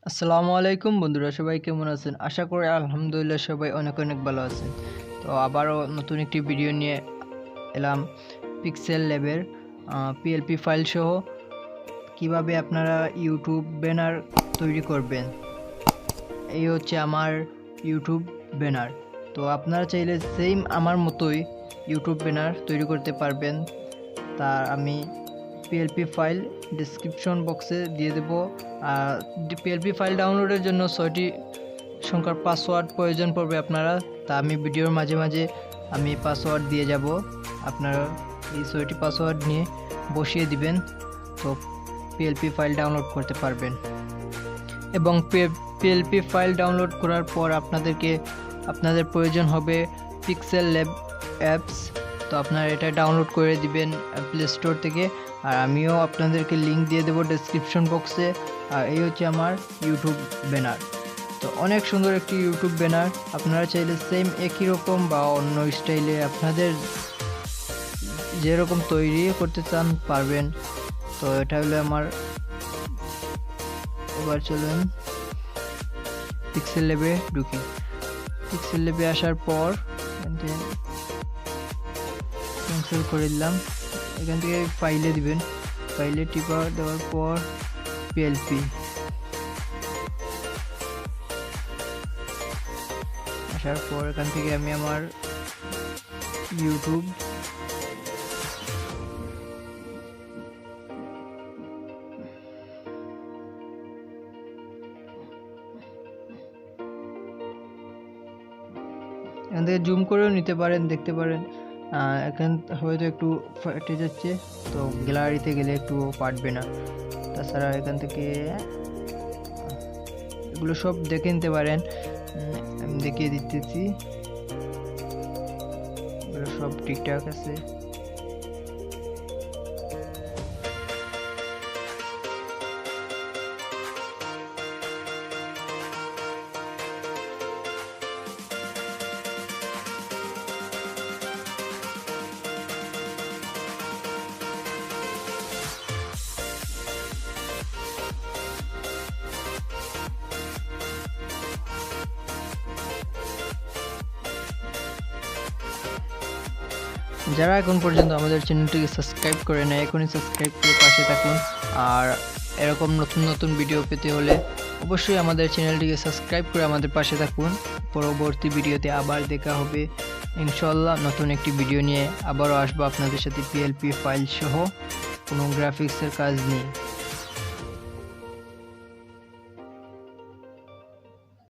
আসসালামু আলাইকুম বন্ধুরা, সবাই কেমন আছেন? আশা করি আলহামদুলিল্লাহ সবাই অনেক অনেক ভালো আছেন। তো আবারও নতুন একটি ভিডিও নিয়ে এলাম। পিক্সেল ল্যাবের পিএলপি ফাইল সহ কিভাবে আপনারা ইউটিউব ব্যানার তৈরি করবেন। এই হচ্ছে আমার ইউটিউব ব্যানার। তো আপনারা চাইলে সেম আমার মতোই ইউটিউব ব্যানার তৈরি করতে পারবেন। তার আমি পিএলপি ফাইল ডেসক্রিপশন বক্সে দিয়ে দেব। পিএলপি ফাইল ডাউনলোডের জন্য 6টি সংখ্যার পাসওয়ার্ড প্রয়োজন পড়বে আপনারা। তা আমি ভিডিওর মাঝে মাঝে আমি পাসওয়ার্ড দিয়ে যাব, আপনারা এই 6টি পাসওয়ার্ড নিয়ে বসিয়ে দিবেন। তো পিএলপি ফাইল ডাউনলোড করতে পারবেন। এবং পিএলপি ফাইল ডাউনলোড করার পর আপনাদের প্রয়োজন হবে পিক্সেল ল্যাব অ্যাপস। তো আপনারা এটা ডাউনলোড করে দিবেন প্লে স্টোর থেকে, আর আমিও আপনাদেরকে লিঙ্ক দিয়ে দেবো ডেসক্রিপশন বক্সে। আর এই হচ্ছে আমার ইউটিউব ব্যানার। তো অনেক সুন্দর একটি ইউটিউব ব্যানার। আপনারা চাইলে সেম একই রকম বা অন্য স্টাইলে আপনাদের যেরকম তৈরি করতে চান পারবেন। তো এটা হলো আমার। এবার চলুন পিক্সেল ল্যাবে ঢুকি। পিক্সেল ল্যাবে আসার পর ক্যান্সেল করে দিলাম। এখান থেকে ফাইলে দিবেন, ফাইলে টিপা দেওয়ার পর পিএলপি আসার পর এখান থেকে আমি আমার ইউটিউব এখান থেকে জুম করেও নিতে পারেন, দেখতে পারেন। এখান হয়তো একটু ফেটে যাচ্ছে, তো গ্যালারিতে গেলে একটু পারবে না। তাছাড়া এখান থেকে এগুলো সব দেখে নিতে পারেন। আমি দেখিয়ে দিতেছি, এগুলো সব ঠিকঠাক আছে। যারা এখন পর্যন্ত আমাদের চ্যানেলটিকে সাবস্ক্রাইব করে নেয়, এখনই সাবস্ক্রাইব করে পাশে থাকুন। আর এরকম নতুন নতুন ভিডিও পেতে হলে অবশ্যই আমাদের চ্যানেলটিকে সাবস্ক্রাইব করে আমাদের পাশে থাকুন। পরবর্তী ভিডিওতে আবার দেখা হবে ইনশাআল্লাহ। নতুন একটি ভিডিও নিয়ে আবারও আসবো আপনাদের সাথে পিএলপি ফাইল সহ কোনো গ্রাফিক্সের কাজ নিয়ে।